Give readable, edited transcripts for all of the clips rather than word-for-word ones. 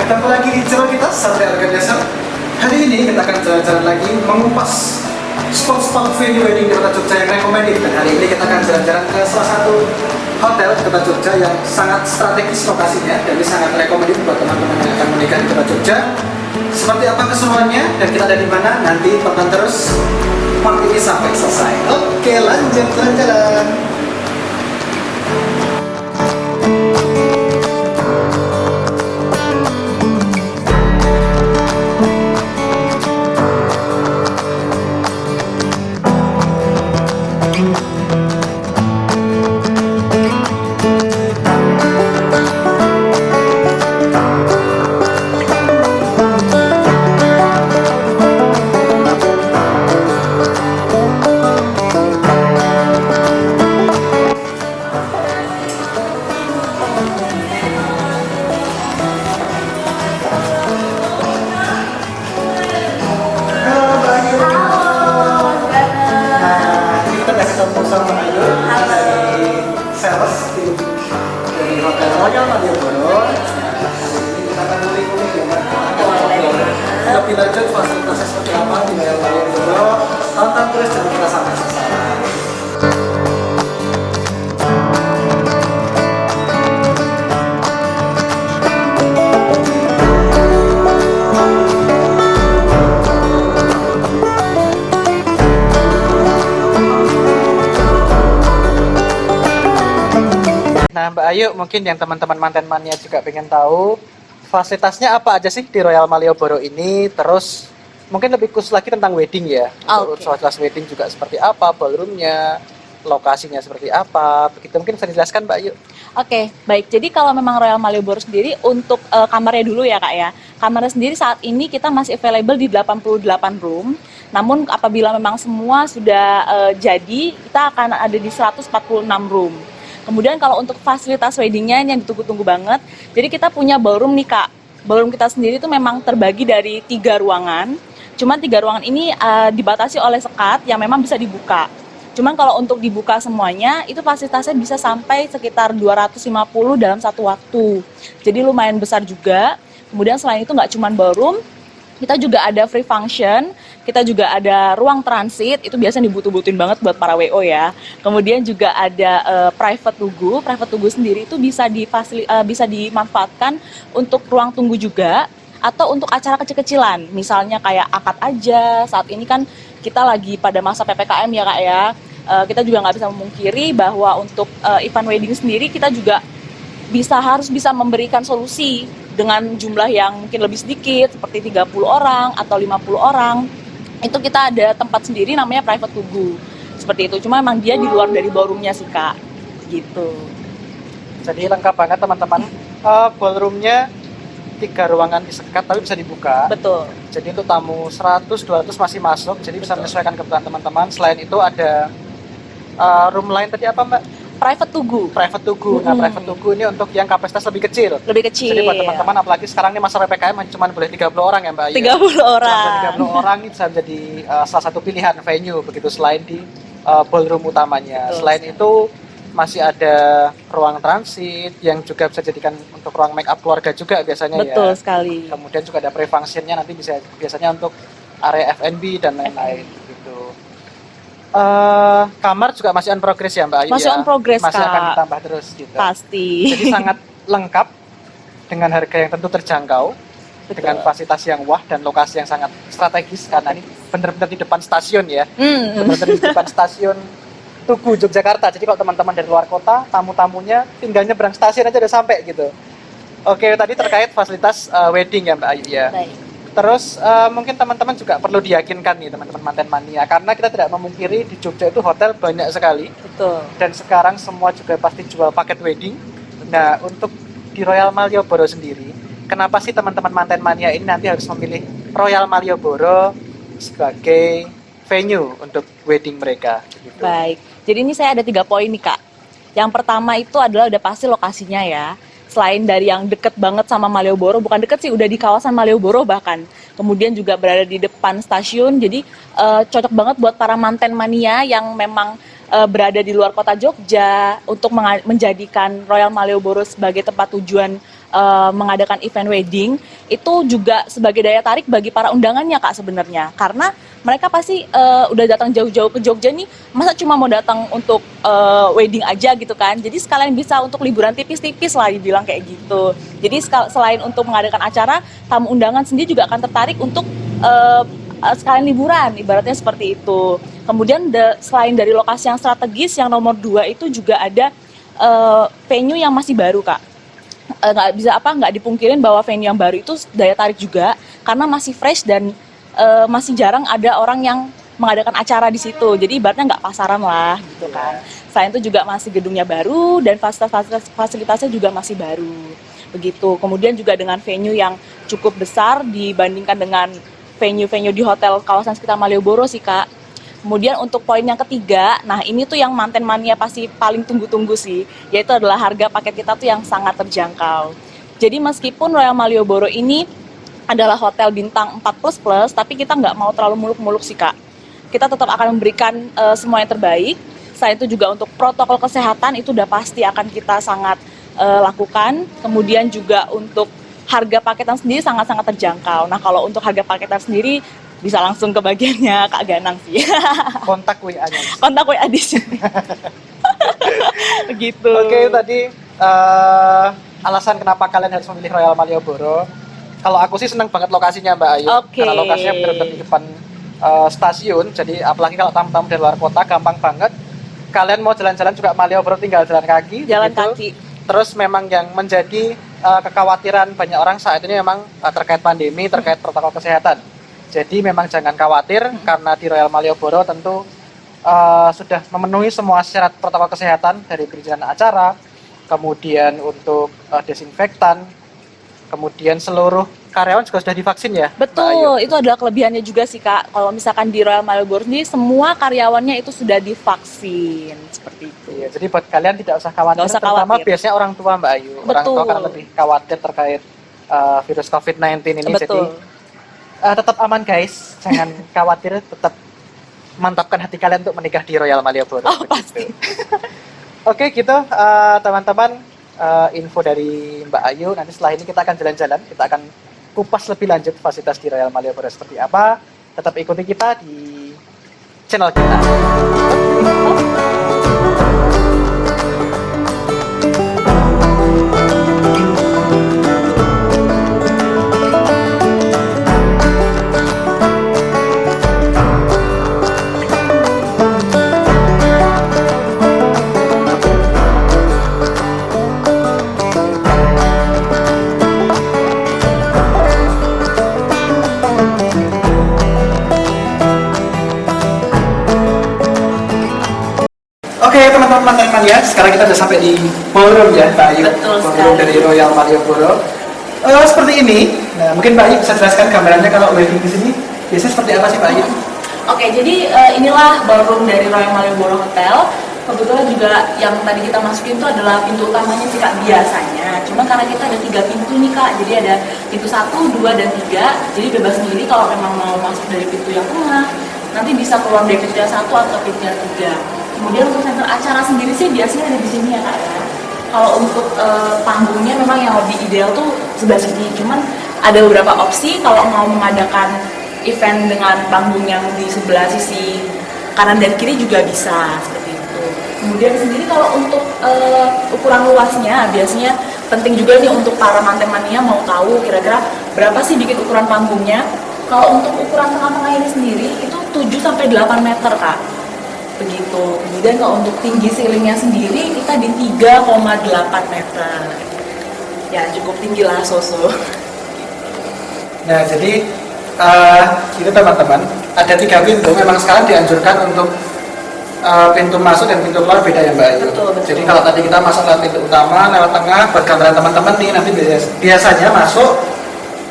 Ketemu lagi di channel kita, Satria Organizer. Hari ini kita akan jalan-jalan lagi mengupas spot-spot venue wedding di Kota Jogja yang recommended. Dan hari ini kita akan jalan-jalan ke salah satu hotel di Kota Jogja yang sangat strategis lokasinya dan ini sangat recommended buat teman-teman yang akan menikah di Kota Jogja. Seperti apa keseruannya dan kita ada di mana, nanti tonton terus part ini sampai selesai. Oke, lanjut jalan-jalan. Ketemu sama Ayu dari sales dari Hotel Royal Malioboro. Ini kita akan kulik-kulik ya, Mbak. Lebih lanjut fasilitasnya seperti apa di Royal Malioboro. Tonton terus channel kita sampai selesai. Nah, Mbak Ayu, mungkin yang teman-teman manten mania juga pengen tahu fasilitasnya apa aja sih di Royal Malioboro ini, terus mungkin lebih khusus lagi tentang wedding ya. Untuk fasilitas wedding juga seperti apa, ballroomnya, lokasinya seperti apa, begitu mungkin bisa dijelaskan Mbak Ayu. Oke, baik. Jadi kalau memang Royal Malioboro sendiri untuk kamarnya dulu ya Kak ya. Kamarnya sendiri saat ini kita masih available di 88 room. Namun apabila memang semua sudah jadi, kita akan ada di 146 room. Kemudian kalau untuk fasilitas weddingnya ini yang ditunggu-tunggu banget. Jadi kita punya ballroom nih Kak. Ballroom kita sendiri itu memang terbagi dari 3 ruangan. Cuman 3 ruangan ini dibatasi oleh sekat yang memang bisa dibuka. Cuman kalau untuk dibuka semuanya, itu fasilitasnya bisa sampai sekitar 250 dalam satu waktu. Jadi lumayan besar juga. Kemudian selain itu nggak cuma ballroom, kita juga ada free function, kita juga ada ruang transit, itu biasanya dibutuh-butuhin banget buat para WO ya. Kemudian juga ada private tugu sendiri itu bisa dimanfaatkan untuk ruang tunggu juga, atau untuk acara kecil-kecilan, misalnya kayak akad aja. Saat ini kan kita lagi pada masa PPKM ya Kak ya, kita juga nggak bisa memungkiri bahwa untuk event wedding sendiri kita juga harus bisa memberikan solusi dengan jumlah yang mungkin lebih sedikit, seperti 30 orang atau 50 orang. Itu kita ada tempat sendiri namanya private tugu. Seperti itu, cuma memang dia di luar dari ballroomnya sih Kak. Gitu. Jadi lengkap banget teman-teman. Ballroomnya 3 ruangan disekat tapi bisa dibuka. Betul. Jadi untuk tamu 100-200 masih masuk, jadi bisa menyesuaikan kebutuhan teman-teman. Selain itu ada room lain tadi apa Mbak? Private tugu. Private tugu. Nah, private tugu ini untuk yang kapasitas lebih kecil. Lebih kecil. Jadi buat teman-teman, apalagi sekarang ini masa PPKM cuma boleh 30 orang ya Mbak Ayu. 30 orang. Cuma 30 orang ini bisa menjadi salah satu pilihan venue begitu selain di ballroom utamanya. Betul. Selain itu masih ada ruang transit yang juga bisa dijadikan untuk ruang make up keluarga juga biasanya. Betul ya. sekali. Kemudian juga ada pre-functionnya nanti biasanya untuk area F&B dan lain-lain gitu. Kamar juga masih on progress ya Mbak Ayu. Masih on progress masih Kak. akan ditambah terus gitu. Pasti. Jadi sangat lengkap dengan harga yang tentu terjangkau. Betul. Dengan fasilitas yang wah dan lokasi yang sangat strategis karena ini benar-benar di depan stasiun ya. Benar-benar di depan stasiun Tugu Yogyakarta. Jadi kalau teman-teman dari luar kota, tamu-tamunya tinggal nyebrang stasiun aja udah sampai gitu. Oke, tadi terkait fasilitas wedding ya Mbak Ayu ya. Baik. Terus mungkin teman-teman juga perlu diyakinkan nih teman-teman manten mania, karena kita tidak memungkiri di Jogja itu hotel banyak sekali. Betul. Dan sekarang semua juga pasti jual paket wedding. Nah, untuk di Royal Malioboro sendiri, kenapa sih teman-teman manten mania ini nanti harus memilih Royal Malioboro sebagai venue untuk wedding mereka? Gitu. Baik. Jadi ini saya ada 3 poin nih Kak. Yang pertama itu adalah udah pasti lokasinya ya. Selain dari yang deket banget sama Malioboro, bukan deket sih, udah di kawasan Malioboro bahkan. Kemudian juga berada di depan stasiun, jadi cocok banget buat para manten mania yang memang berada di luar kota Jogja untuk menjadikan Royal Malioboro sebagai tempat tujuan mengadakan event wedding itu juga sebagai daya tarik bagi para undangannya Kak sebenarnya, karena mereka pasti udah datang jauh-jauh ke Jogja nih, masa cuma mau datang untuk wedding aja gitu kan, jadi sekalian bisa untuk liburan tipis-tipis lah dibilang kayak gitu. Jadi selain untuk mengadakan acara, tamu undangan sendiri juga akan tertarik untuk sekalian liburan, ibaratnya seperti itu. Kemudian selain dari lokasi yang strategis, yang nomor 2 itu juga ada venue yang masih baru Kak. Nggak dipungkirin bahwa venue yang baru itu daya tarik juga karena masih fresh dan masih jarang ada orang yang mengadakan acara di situ. Jadi ibaratnya nggak pasaran lah gitu kan. Selain itu juga masih gedungnya baru dan fasilitasnya juga masih baru. Begitu. Kemudian juga dengan venue yang cukup besar dibandingkan dengan venue-venue di hotel kawasan sekitar Malioboro sih Kak. Kemudian untuk poin yang ketiga, nah ini tuh yang manten mania pasti paling tunggu-tunggu sih, yaitu adalah harga paket kita tuh yang sangat terjangkau. Jadi meskipun Royal Malioboro ini adalah hotel bintang 4++, tapi kita nggak mau terlalu muluk-muluk sih Kak. Kita tetap akan memberikan semua yang terbaik. Selain itu juga untuk protokol kesehatan itu udah pasti akan kita sangat lakukan. Kemudian juga untuk harga paketan sendiri sangat-sangat terjangkau. Nah kalau untuk harga paketan sendiri bisa langsung ke bagiannya Kak Ganang sih. Kontak WA-nya. Kontak WA di sini. Begitu. Oke, tadi alasan kenapa kalian harus memilih Royal Malioboro. Kalau aku sih seneng banget lokasinya Mbak Ayu. Oke. Karena lokasinya benar-benar di depan stasiun. Jadi apalagi kalau tamu-tamu dari luar kota gampang banget. Kalian mau jalan-jalan juga Malioboro tinggal jalan kaki. Jalan begitu. kaki. Terus memang yang menjadi kekhawatiran banyak orang saat ini memang terkait pandemi, terkait protokol kesehatan. Jadi memang jangan khawatir karena di Royal Malioboro tentu sudah memenuhi semua syarat protokol kesehatan dari perizinan acara, kemudian untuk desinfektan, kemudian seluruh karyawan juga sudah divaksin ya? Betul, itu adalah kelebihannya juga sih Kak. Kalau misalkan di Royal Malioboro ini semua karyawannya itu sudah divaksin, seperti itu. Iya, jadi buat kalian tidak usah khawatir, Nggak usah terutama khawatir. biasanya orang tua Mbak Ayu. Betul. Orang tua kan lebih khawatir terkait virus COVID-19 ini, Betul. jadi tetap aman guys, jangan khawatir, tetap mantapkan hati kalian untuk menikah di Royal Malioboro. Oh, pasti. Oke, gitu teman-teman, info dari Mbak Ayu. Nanti setelah ini kita akan jalan-jalan, kita akan kupas lebih lanjut fasilitas di Royal Malioboro seperti apa. Tetap ikuti kita di channel kita. Oke teman-teman ya, sekarang kita sudah sampai di ballroom ya Mbak Ayu. Betul ballroom sekali. dari Royal Malioboro. Seperti ini. Nah mungkin Mbak Ayu bisa jelaskan gambarannya kalau wedding di sini biasanya seperti apa sih Mbak Ayu? Oke, jadi inilah ballroom dari Royal Malioboro Hotel. Kebetulan juga yang tadi kita masukin itu adalah pintu utamanya sih Kak biasanya. Cuma karena kita ada 3 pintu nih Kak, jadi ada pintu 1, 2, dan 3. Jadi bebas milih kalau memang mau masuk dari pintu yang tengah, nanti bisa keluar dari pintu yang 1 atau pintu yang 3. Kemudian untuk center acara sendiri sih biasanya ada di sini ya Kak ya. Kalau untuk panggungnya memang yang lebih ideal tuh sebelah sini. Cuman ada beberapa opsi kalau mau mengadakan event dengan panggung yang di sebelah sisi kanan dan kiri juga bisa seperti itu. Kemudian sendiri kalau untuk ukuran luasnya biasanya penting juga nih untuk para manten mania mau tahu kira-kira berapa sih bikin ukuran panggungnya. Kalau untuk ukuran tengah-tengah ini sendiri itu 7-8 meter Kak. Begitu. Kemudian kalau untuk tinggi ceilingnya sendiri kita di 3,8 meter. Ya cukup tinggi lah so-so. Nah jadi itu teman-teman, ada 3 pintu. Memang sekarang dianjurkan untuk pintu masuk dan pintu keluar beda ya Mbak Ayu. Betul, betul. Jadi kalau tadi kita masuk lewat pintu utama, lewat tengah, buat gambaran teman-teman nih nanti biasanya masuk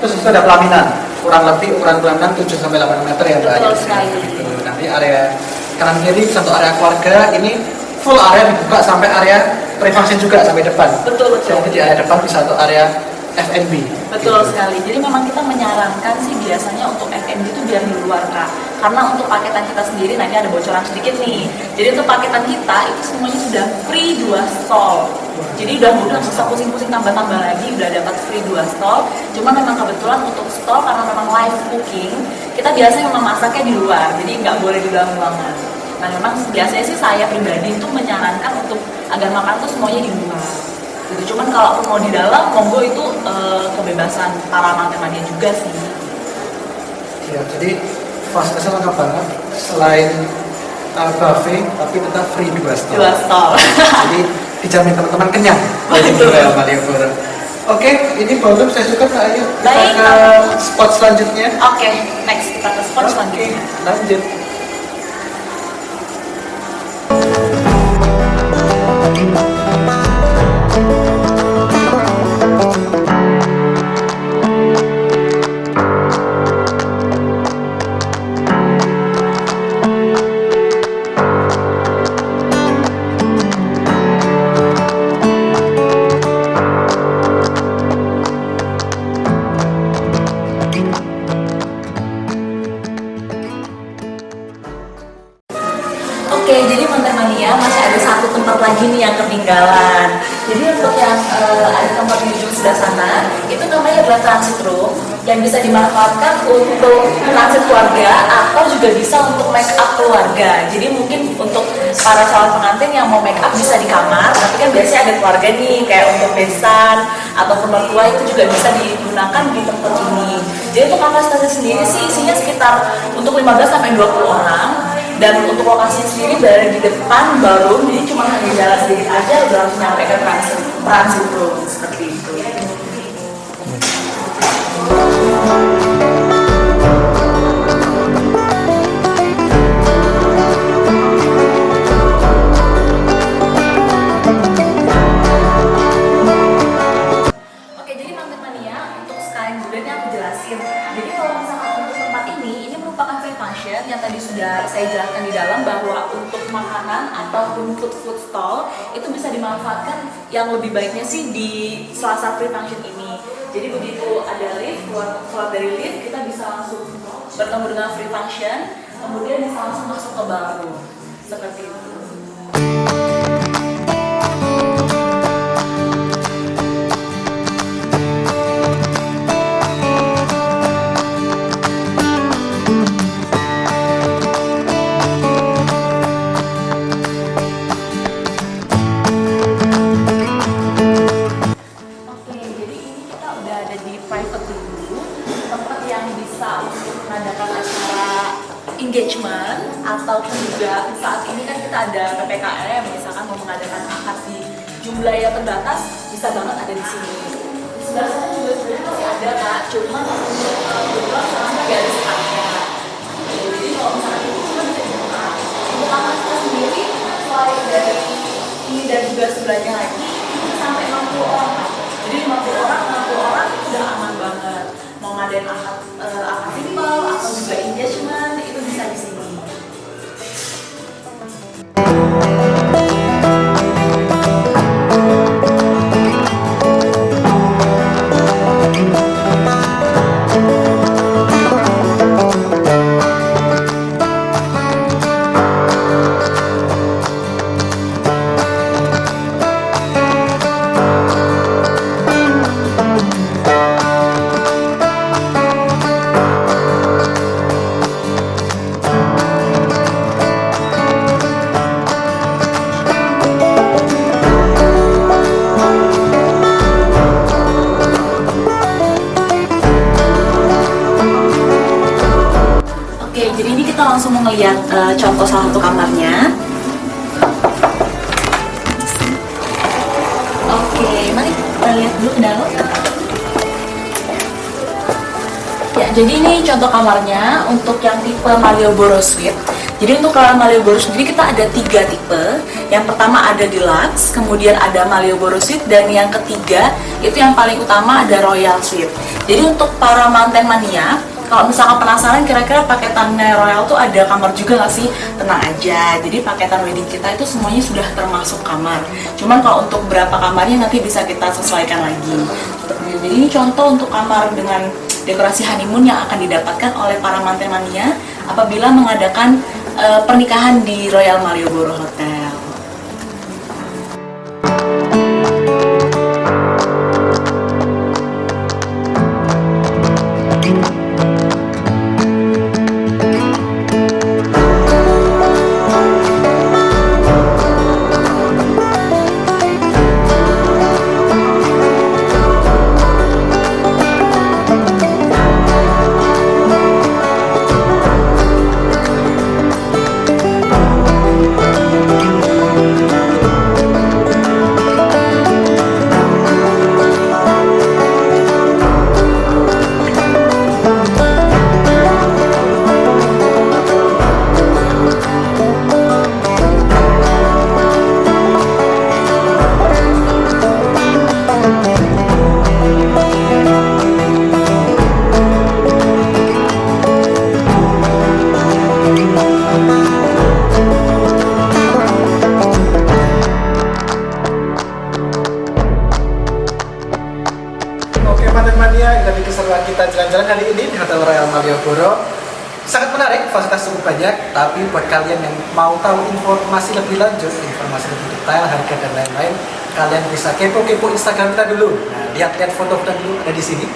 terus itu ada pelaminan. Kurang lebih ukuran pelaminan 7-8 meter ya Mbak Ayu. Betul sekali. Gitu. Nanti area kanan kiri satu area keluarga, ini full area dibuka sampai area privasi juga sampai depan. Betul. Jadi di area depan bisa satu area F&B. Betul gitu. sekali. Jadi memang kita menyarankan sih biasanya untuk F&B itu biar di luar Kak. Karena untuk paketan kita sendiri, nah ini ada bocoran sedikit nih. Jadi untuk paketan kita itu semuanya sudah free 2 stall. Jadi udah nggak usah pusing-pusing tambah-tambah lagi, udah dapat free 2 stall. Cuma memang kebetulan untuk stall karena memang live cooking, kita biasanya memang masaknya di luar. Jadi nggak boleh di dalam ruangan. Nah memang biasanya sih saya pribadi itu menyarankan untuk agar makan tuh semuanya di luar. Gitu. Cuman kalau mau di dalam, monggo itu kebebasan para mantemannya juga sih. Ya, jadi fasilitasnya lengkap banget. Selain buffet, tapi tetap free 2 stall. 2 stall. Jadi dijamin teman-teman kenyang. Betul. Royal Malioboro. Oke, ini ballroom saya suka Kak Ayu. Kita Baik, ke spot selanjutnya. Oke, next kita ke spot selanjutnya. Lanjut. Oke, jadi Mantemania masih ada satu tempat lagi nih yang ketinggalan. Jadi untuk yang ada tempat di ujung sebelah sana, itu namanya adalah transit room yang bisa dimanfaatkan untuk transit keluarga atau juga bisa untuk make up keluarga. Jadi mungkin untuk para calon pengantin yang mau make up bisa di kamar, tapi kan biasanya ada keluarga nih kayak untuk besan ataupun mertua itu juga bisa digunakan di tempat ini. Jadi untuk kapasitasnya sendiri sih isinya sekitar untuk 15 sampai 20 orang. Dan untuk lokasi sendiri berada di depan ballroom, jadi cuma hanya jalan sedikit aja udah langsung nyampe ke transit room seperti itu. Oke, jadi Mantemania untuk sekalian juga nih aku jelasin. Jadi kalau misalkan untuk tempat ini merupakan free function yang tadi sudah saya jelaskan di dalam bahwa untuk makanan ataupun food stall itu bisa dimanfaatkan yang lebih baiknya sih di selasa free function ini. Jadi begitu ada lift, keluar dari lift kita bisa langsung bertemu dengan free function, kemudian bisa langsung masuk ke ballroom seperti itu. Engagement ataupun juga saat ini kan kita ada PPKM, misalkan mau mengadakan akad di jumlah yang terbatas bisa banget ada di sini. Di sebelah sana juga sebenarnya masih ada Kak, cuma untuk kebetulan sekarang lagi ada sekatnya. Jadi kalau misalkan itu cuma bisa dibuka. Untuk kamar kita sendiri selain dari ini dan juga sebelahnya lagi itu sampai 60 orang. Jadi 50 orang itu udah aman banget. Mau ngadain akad simpel atau juga engagement itu bisa di sini. Oke, jadi ini kita langsung mau ngeliat contoh salah satu kamarnya. Oke, mari kita lihat dulu ke dalam. Ya, jadi ini contoh kamarnya untuk yang tipe Malioboro Suite. Jadi untuk kamar Malioboro sendiri kita ada 3 tipe. Yang pertama ada Deluxe, kemudian ada Malioboro Suite, dan yang ketiga itu yang paling utama ada Royal Suite. Jadi untuk para manten mania, kalau misalkan penasaran kira-kira paketannya Royal tuh ada kamar juga nggak sih? Tenang aja, jadi paketan wedding kita itu semuanya sudah termasuk kamar. Cuman kalau untuk berapa kamarnya nanti bisa kita sesuaikan lagi. Jadi ini contoh untuk kamar dengan dekorasi honeymoon yang akan didapatkan oleh para manten mania apabila mengadakan pernikahan di Royal Malioboro Hotel. Oke, manten mania, dari keseruan kita jalan-jalan hari ini di Hotel Royal Malioboro sangat menarik, fasilitas cukup banyak. Tapi buat kalian yang mau tahu informasi lebih lanjut, informasi lebih detail, harga dan lain-lain, kalian bisa kepo-kepo Instagram kita dulu. Nah, lihat-lihat foto kita dulu, ada di sini.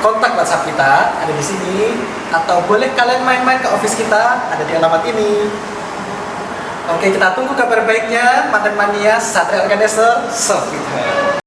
Kontak WhatsApp kita ada di sini, atau boleh kalian main-main ke office kita, ada di alamat ini. Oke, kita tunggu kabar baiknya, manten mania, Satria Organizer, serve it.